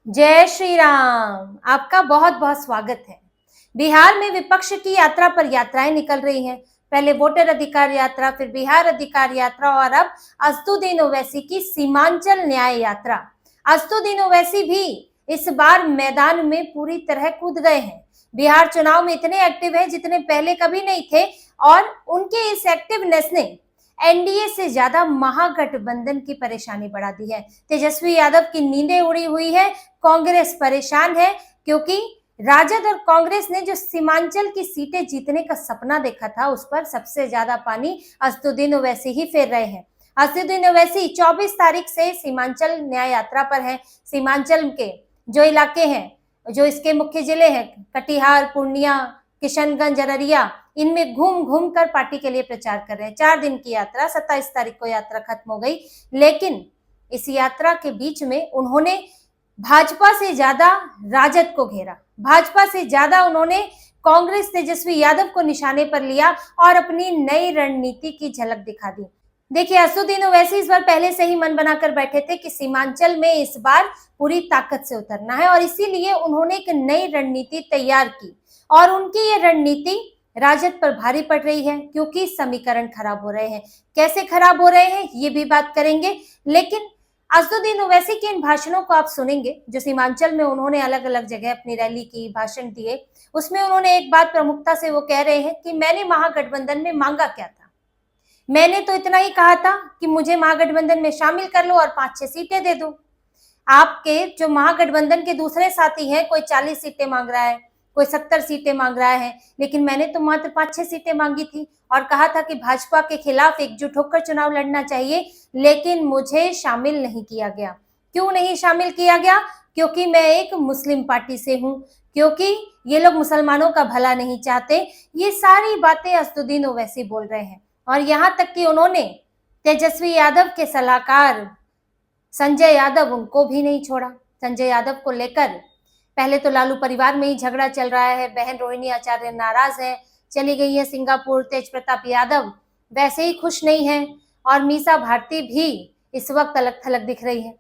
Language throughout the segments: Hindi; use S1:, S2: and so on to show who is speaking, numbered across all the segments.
S1: जय श्री राम। आपका बहुत बहुत स्वागत है। बिहार में विपक्ष की यात्रा पर यात्राएं निकल रही हैं। पहले वोटर अधिकार यात्रा, फिर बिहार अधिकार यात्रा और अब असदुद्दीन ओवैसी की सीमांचल न्याय यात्रा। असदुद्दीन ओवैसी भी इस बार मैदान में पूरी तरह कूद गए हैं। बिहार चुनाव में इतने एक्टिव हैं जितने पहले कभी नहीं थे और उनके इस एक्टिवनेस ने एनडीए से ज्यादा महागठबंधन की परेशानी बढ़ा दी है। तेजस्वी यादव की नींदें उड़ी हुई है, कांग्रेस परेशान है क्योंकि राजद और कांग्रेस ने जो सीमांचल की सीटें जीतने का सपना देखा था उस पर सबसे ज्यादा पानी असदुद्दीन ओवैसी ही फेर रहे हैं। असदुद्दीन ओवैसी 24 तारीख से सीमांचल न्याय यात्रा पर है। सीमांचल के जो इलाके हैं, जो इसके मुख्य जिले हैं, कटिहार, पूर्णिया, किशनगंज, अररिया, इनमें घूम घूम कर पार्टी के लिए प्रचार कर रहे हैं। 4 दिन की यात्रा, 27 तारीख को यात्रा खत्म हो गई, लेकिन इस यात्रा के बीच में उन्होंने भाजपा से ज्यादा राजद को घेरा, भाजपा से ज्यादा उन्होंने कांग्रेस तेजस्वी यादव को निशाने पर लिया और अपनी नई रणनीति की झलक दिखा दी। देखिए, असदुद्दीन ओवैसी इस बार पहले से ही मन बनाकर बैठे थे कि सीमांचल में इस बार पूरी ताकत से उतरना है और इसीलिए उन्होंने एक नई रणनीति तैयार की और उनकी ये रणनीति राजद पर भारी पड़ रही है क्योंकि समीकरण खराब हो रहे हैं। कैसे खराब हो रहे हैं ये भी बात करेंगे, लेकिन असदुद्दीन ओवैसी के इन भाषणों को आप सुनेंगे जो सीमांचल में उन्होंने अलग अलग जगह अपनी रैली की, भाषण दिए। उसमें उन्होंने एक बात प्रमुखता से वो कह रहे हैं कि मैंने महागठबंधन में मांगा क्या था, मैंने तो इतना ही कहा था कि मुझे महागठबंधन में शामिल कर लो और 5-6 सीटें दे दो। आपके जो महागठबंधन के दूसरे साथी हैं, कोई 40 सीटें मांग रहा है, कोई 70 सीटें मांग रहा है, लेकिन मैंने तो मात्र 5-6 सीटें मांगी थी और कहा था कि भाजपा के खिलाफ एकजुट होकर चुनाव लड़ना चाहिए, लेकिन मुझे शामिल नहीं किया गया। क्यों नहीं शामिल किया गया? क्योंकि मैं एक मुस्लिम पार्टी से हूँ, क्योंकि ये लोग मुसलमानों का भला नहीं चाहते। ये सारी बातें असदुद्दीन ओवैसी बोल रहे हैं और यहाँ तक कि उन्होंने तेजस्वी यादव के सलाहकार संजय यादव, उनको भी नहीं छोड़ा। संजय यादव को लेकर पहले तो लालू परिवार में ही झगड़ा चल रहा है, बहन रोहिणी आचार्य नाराज है, चली गई है सिंगापुर। तेज प्रताप यादव वैसे ही खुश नहीं है और मीसा भारती भी इस वक्त अलग थलग दिख रही है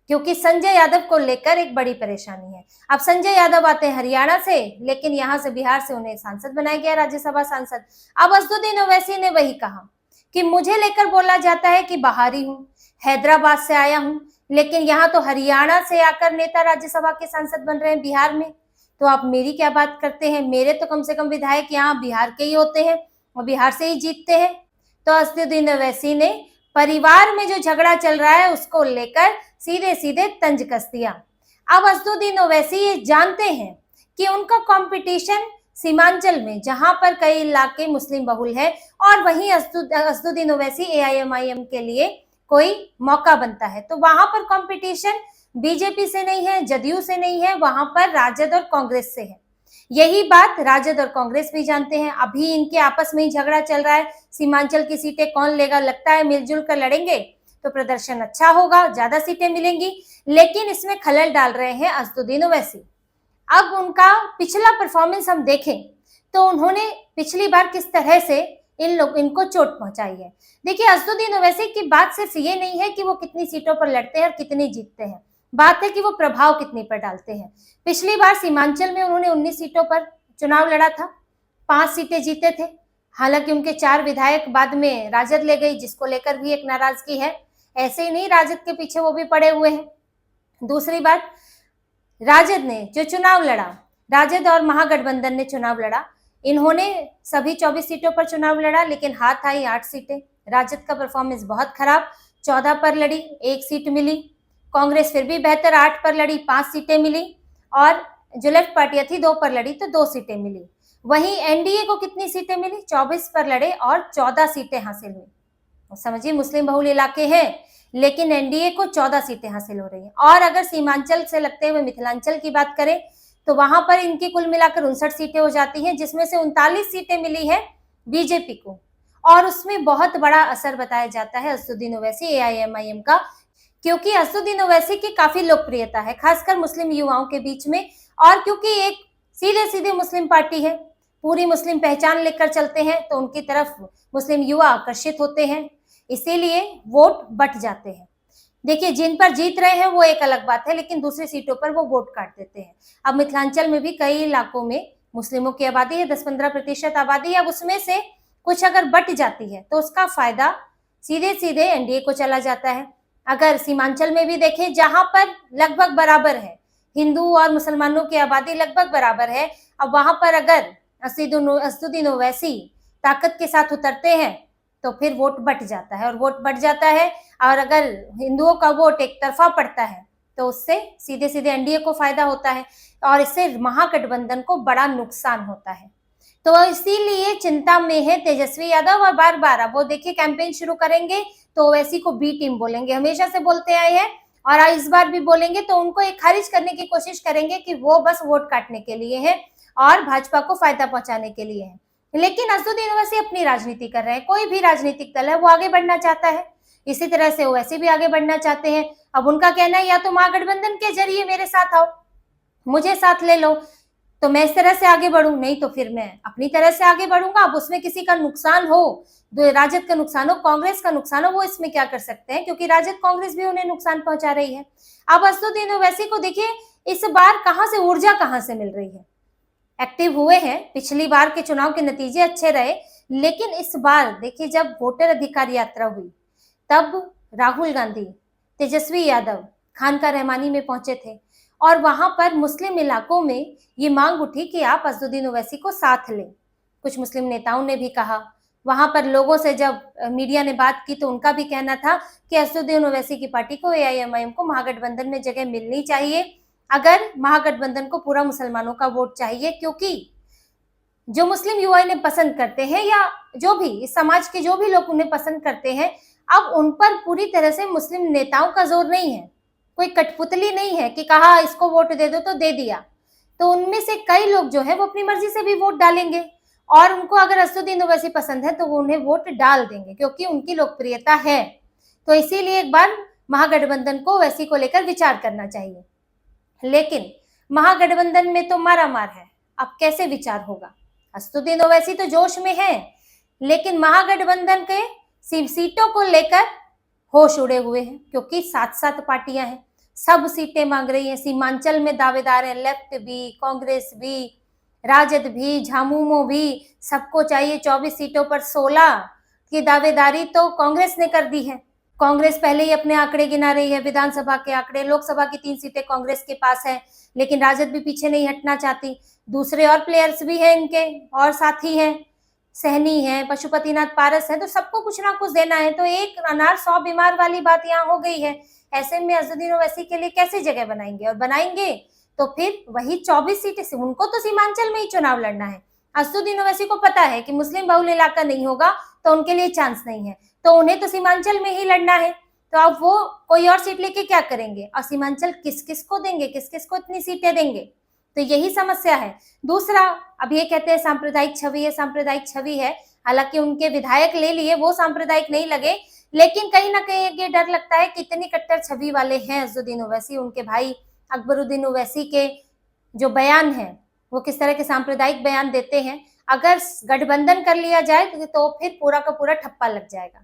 S1: क्योंकि संजय यादव को लेकर एक बड़ी परेशानी है। अब संजय यादव आते हैं हरियाणा से, लेकिन यहाँ से बिहार से उन्हें सांसद बनाया गया, राज्यसभा सांसद। अब असदुद्दीन ओवैसी ने वही कहा कि मुझे लेकर बोला जाता है कि बाहरी हूँ, हैदराबाद से आया हूँ, लेकिन यहाँ तो हरियाणा से आकर नेता राज्यसभा के सांसद बन रहे हैं बिहार में, तो आप मेरी क्या बात करते हैं? मेरे तो कम से कम विधायक यहाँ बिहार के ही होते हैं और बिहार से ही जीतते हैं। तो असदुद्दीन ओवैसी ने परिवार में जो झगड़ा चल रहा है उसको लेकर सीधे सीधे तंज कस दिया। अब असदुद्दीन ओवैसी ये जानते हैं कि उनका कंपटीशन सीमांचल में, जहां पर कई इलाके मुस्लिम बहुल है, और वहीं असदुद्दीन ओवैसी एआईएमआईएम के लिए कोई मौका बनता है, तो वहां पर कंपटीशन बीजेपी से नहीं है, जदयू से नहीं है, वहां पर राजद और कांग्रेस से है। यही बात राजद और कांग्रेस भी जानते हैं। अभी इनके आपस में ही झगड़ा चल रहा है, सीमांचल की सीटें कौन लेगा। लगता है मिलजुल कर लड़ेंगे तो प्रदर्शन अच्छा होगा, ज्यादा सीटें मिलेंगी, लेकिन इसमें खलल डाल रहे हैं असदुद्दीन ओवैसी। अब उनका पिछला परफॉर्मेंस हम देखें तो उन्होंने पिछली बार किस तरह से इनको चोट पहुंचाई है। देखिए, असदुद्दीन ओवैसी की बात सिर्फ ये नहीं है कि वो कितनी सीटों पर लड़ते हैं और कितनी जीतते हैं, बात है कि वो प्रभाव कितनी पर डालते हैं। पिछली बार सीमांचल में उन्होंने 19 सीटों पर चुनाव लड़ा था, 5 सीटें जीते थे। हालांकि उनके 4 विधायक बाद में राजद ले गई, जिसको लेकर भी एक नाराजगी है। ऐसे ही नहीं, राजद के पीछे वो भी पड़े हुए हैं। दूसरी बात, राजद ने जो चुनाव लड़ा, राजद और महागठबंधन ने चुनाव लड़ा, इन्होंने सभी 24 सीटों पर चुनाव लड़ा, लेकिन हाथ आई 8 सीटें। राजद का परफॉर्मेंस बहुत खराब, 14 पर लड़ी, 1 सीट मिली। कांग्रेस फिर भी बेहतर, 8 पर लड़ी, 5 सीटें मिली, और जो लेफ्ट पार्टियां थी 2 पर लड़ी तो 2 सीटें मिली। वहीं एनडीए को कितनी सीटें मिली? 24 पर लड़े और 14 सीटें हासिल हुई। समझिए, मुस्लिम बहुल इलाके हैं, लेकिन एनडीए को 14 सीटें हासिल हो रही हैं। और अगर सीमांचल से लगते हुए मिथिलांचल की बात करें तो वहां पर इनकी कुल मिलाकर 59 सीटें हो जाती हैं, जिसमें से 39 सीटें मिली है बीजेपी को, और उसमें बहुत बड़ा असर बताया जाता है असदुद्दीन ओवैसी एआईएमआईएम का, क्योंकि असदुद्दीन ओवैसी की काफी लोकप्रियता है खासकर मुस्लिम युवाओं के बीच में, और क्योंकि एक सीधे सीधे मुस्लिम पार्टी है, पूरी मुस्लिम पहचान लेकर चलते हैं, तो उनकी तरफ मुस्लिम युवा आकर्षित होते हैं, इसीलिए वोट बट जाते हैं। देखिए, जिन पर जीत रहे हैं वो एक अलग बात है, लेकिन दूसरी सीटों पर वो वोट काट देते हैं। अब मिथिलांचल में भी कई इलाकों में मुस्लिमों की आबादी है, 10-15% आबादी है। अब उसमें से कुछ अगर बट जाती है तो उसका फायदा सीधे सीधे एनडीए को चला जाता है। अगर सीमांचल में भी देखें, जहां पर लगभग बराबर है, हिंदू और मुसलमानों की आबादी लगभग बराबर है, अब वहां पर अगर असदुद्दीन ओवैसी ताकत के साथ उतरते हैं तो फिर वोट बट जाता है, और वोट बट जाता है और अगर हिंदुओं का वोट एक तरफा पड़ता है तो उससे सीधे सीधे एनडीए को फायदा होता है, और इससे महागठबंधन को बड़ा नुकसान होता है। तो इसीलिए चिंता में है तेजस्वी यादव, और बार बार अब वो देखिए कैंपेन शुरू करेंगे तो ओवैसी को बी टीम बोलेंगे, हमेशा से बोलते आए हैं और इस बार भी बोलेंगे। तो उनको एक खारिज करने की कोशिश करेंगे कि वो बस वोट काटने के लिए है और भाजपा को फायदा पहुंचाने के लिए है। लेकिन असदुद्दीन ओवैसी अपनी राजनीति कर रहे हैं, कोई भी राजनीतिक दल है वो आगे बढ़ना चाहता है, इसी तरह से ओवैसी भी आगे बढ़ना चाहते हैं। अब उनका कहना है या तो महागठबंधन के जरिए मेरे साथ आओ, मुझे साथ ले लो तो मैं इस तरह से आगे बढ़ूं, नहीं तो फिर मैं अपनी तरह से आगे बढ़ूंगा। अब उसमें किसी का नुकसान हो, राजद का नुकसान हो, कांग्रेस का नुकसान हो, वो इसमें क्या कर सकते हैं, क्योंकि राजद कांग्रेस भी उन्हें नुकसान पहुंचा रही है। अब असदुद्दीन ओवैसी को देखिए इस बार कहां से ऊर्जा कहां से मिल रही है। एक्टिव हुए हैं, पिछली बार के चुनाव के नतीजे अच्छे रहे, लेकिन इस बार देखिए जब वोटर अधिकार यात्रा हुई तब राहुल गांधी, तेजस्वी यादव खानका रहमानी में पहुंचे थे, और वहां पर मुस्लिम इलाकों में ये मांग उठी कि आप असदुद्दीन ओवैसी को साथ लें। कुछ मुस्लिम नेताओं ने भी कहा, वहां पर लोगों से जब मीडिया ने बात की तो उनका भी कहना था कि असदुद्दीन ओवैसी की पार्टी को, एआईएमआईएम को महागठबंधन में जगह मिलनी चाहिए, अगर महागठबंधन को पूरा मुसलमानों का वोट चाहिए, क्योंकि जो मुस्लिम युवा इन्हें पसंद करते हैं या जो भी इस समाज के जो भी लोग उन्हें पसंद करते हैं, अब उन पर पूरी तरह से मुस्लिम नेताओं का जोर नहीं है, कोई कठपुतली नहीं है कि कहा इसको वोट दे दो तो दे दिया। तो उनमें से कई लोग जो है वो अपनी मर्जी से भी वोट डालेंगे, और उनको अगर असदुद्दीन ओवैसी पसंद है तो वो उन्हें वोट डाल देंगे, क्योंकि उनकी लोकप्रियता है। तो इसीलिए एक बार महागठबंधन को ओवैसी को लेकर विचार करना चाहिए। लेकिन महागठबंधन में तो मारामार है, अब कैसे विचार होगा। असदुद्दीन ओवैसी तो जोश में है, लेकिन महागठबंधन के सीटों को लेकर होश उड़े हुए हैं, क्योंकि 7-7 पार्टियां हैं, सब सीटें मांग रही हैं। सीमांचल में दावेदार हैं, लेफ्ट भी, कांग्रेस भी, राजद भी, झामुमो भी, सबको चाहिए 24 सीटों पर 16 की दावेदारी तो कांग्रेस ने कर दी है। कांग्रेस पहले ही अपने आंकड़े गिना रही है, विधानसभा के आंकड़े, लोकसभा की 3 सीटें कांग्रेस के पास है, लेकिन राजद भी पीछे नहीं हटना चाहती। दूसरे और प्लेयर्स भी हैं इनके, और साथी हैं, सहनी है, पशुपतिनाथ पारस है, तो सबको कुछ ना कुछ देना है। तो एक अनार 100 बीमार वाली बात यहाँ हो गई है। ऐसे में असदुद्दीन ओवैसी के लिए कैसे जगह बनाएंगे, और बनाएंगे तो फिर वही 24 सीटें से उनको तो सीमांचल में ही चुनाव लड़ना है। असदुद्दीन ओवैसी को पता है कि मुस्लिम बहुल इलाका नहीं होगा तो उनके लिए चांस नहीं है, तो उन्हें तो सीमांचल में ही लड़ना है। तो अब वो कोई और सीट लेके क्या करेंगे, और सीमांचल किस किस को देंगे, किस किस को इतनी सीटें देंगे, तो यही समस्या है। दूसरा, अब ये कहते हैं सांप्रदायिक छवि है, सांप्रदायिक छवि है, हालांकि उनके विधायक ले लिए वो सांप्रदायिक नहीं लगे, लेकिन कहीं ना कहीं ये डर लगता है कितनी कट्टर छवि वाले हैं असदुद्दीन ओवैसी। उनके भाई अकबरुद्दीन ओवैसी के जो बयान है वो किस तरह के सांप्रदायिक बयान देते हैं। अगर गठबंधन कर लिया जाए तो फिर पूरा का पूरा ठप्पा लग जाएगा,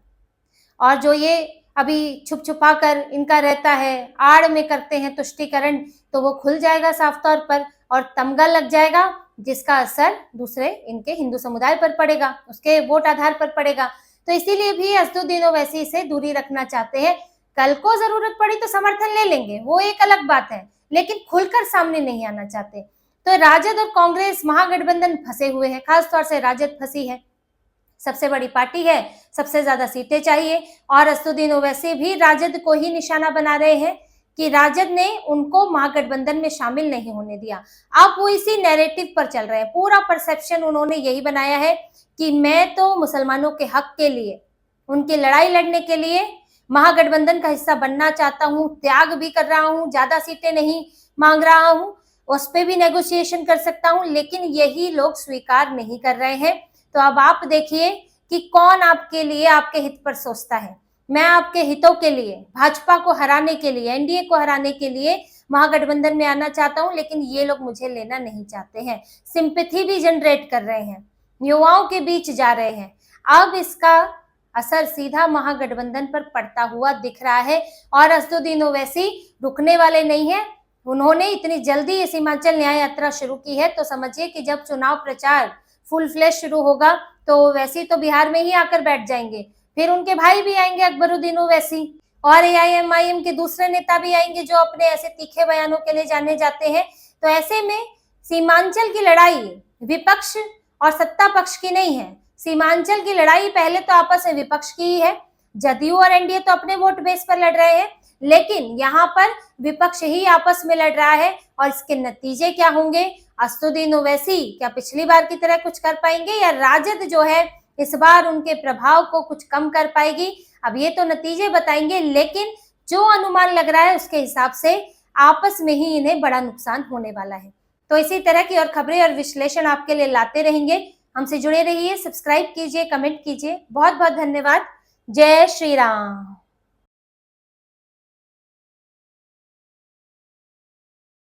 S1: और जो ये अभी छुप छुपा कर इनका रहता है, आड़ में करते हैं तुष्टीकरण, तो वो खुल जाएगा साफ तौर पर, और तमगा लग जाएगा, जिसका असर दूसरे इनके हिंदू समुदाय पर पड़ेगा, उसके वोट आधार पर पड़ेगा। तो इसीलिए भी असदुद्दीन ओवैसी से दूरी रखना चाहते हैं। कल को जरूरत पड़ी तो समर्थन ले लेंगे, वो एक अलग बात है, लेकिन खुलकर सामने नहीं आना चाहते। तो राजद और कांग्रेस महागठबंधन फंसे हुए हैं, खासतौर से राजद फंसी है, सबसे बड़ी पार्टी है, सबसे ज्यादा सीटें चाहिए, और असदुद्दीन ओवैसी भी राजद को ही निशाना बना रहे हैं कि राजद ने उनको महागठबंधन में शामिल नहीं होने दिया। अब वो इसी नैरेटिव पर चल रहे हैं, पूरा परसेप्शन उन्होंने यही बनाया है कि मैं तो मुसलमानों के हक के लिए, उनकी लड़ाई लड़ने के लिए महागठबंधन का हिस्सा बनना चाहता हूँ, त्याग भी कर रहा हूँ, ज्यादा सीटें नहीं मांग रहा हूँ, उस पर भी नेगोशिएशन कर सकता हूँ, लेकिन यही लोग स्वीकार नहीं कर रहे हैं। तो अब आप देखिए कि कौन आपके लिए, आपके हित पर सोचता है। मैं आपके हितों के लिए, भाजपा को हराने के लिए, एनडीए को हराने के लिए महागठबंधन में आना चाहता हूं, लेकिन ये लोग मुझे लेना नहीं चाहते हैं। सिंपैथी भी जनरेट कर रहे हैं, युवाओं के बीच जा रहे हैं। अब इसका असर सीधा महागठबंधन पर पड़ता हुआ दिख रहा है। और असदुद्दीन ओवैसी रुकने वाले नहीं है। उन्होंने इतनी जल्दी ये सीमांचल न्याय यात्रा शुरू की है, तो समझिए कि जब चुनाव प्रचार फुल फ्लैश शुरू होगा तो ओवैसी तो बिहार में ही आकर बैठ जाएंगे। फिर उनके भाई भी आएंगे, अकबरुद्दीन ओवैसी, और एआईएमआईएम के दूसरे नेता भी आएंगे जो अपने ऐसे तीखे बयानों के लिए जाने जाते हैं। तो ऐसे में सीमांचल की लड़ाई विपक्ष और सत्ता पक्ष की नहीं है। सीमांचल की लड़ाई पहले तो आपस में विपक्ष की ही है। जदयू और एनडीए तो अपने वोट बेस पर लड़ रहे हैं, लेकिन यहाँ पर विपक्ष ही आपस में लड़ रहा है। और इसके नतीजे क्या होंगे? असदुद्दीन ओवैसी क्या पिछली बार की तरह कुछ कर पाएंगे, या राजद जो है इस बार उनके प्रभाव को कुछ कम कर पाएगी? अब ये तो नतीजे बताएंगे, लेकिन जो अनुमान लग रहा है उसके हिसाब से आपस में ही इन्हें बड़ा नुकसान होने वाला है। तो इसी तरह की और खबरें और विश्लेषण आपके लिए लाते रहेंगे। हमसे जुड़े रहिए, सब्सक्राइब कीजिए, कमेंट कीजिए। बहुत बहुत धन्यवाद। जय श्री राम।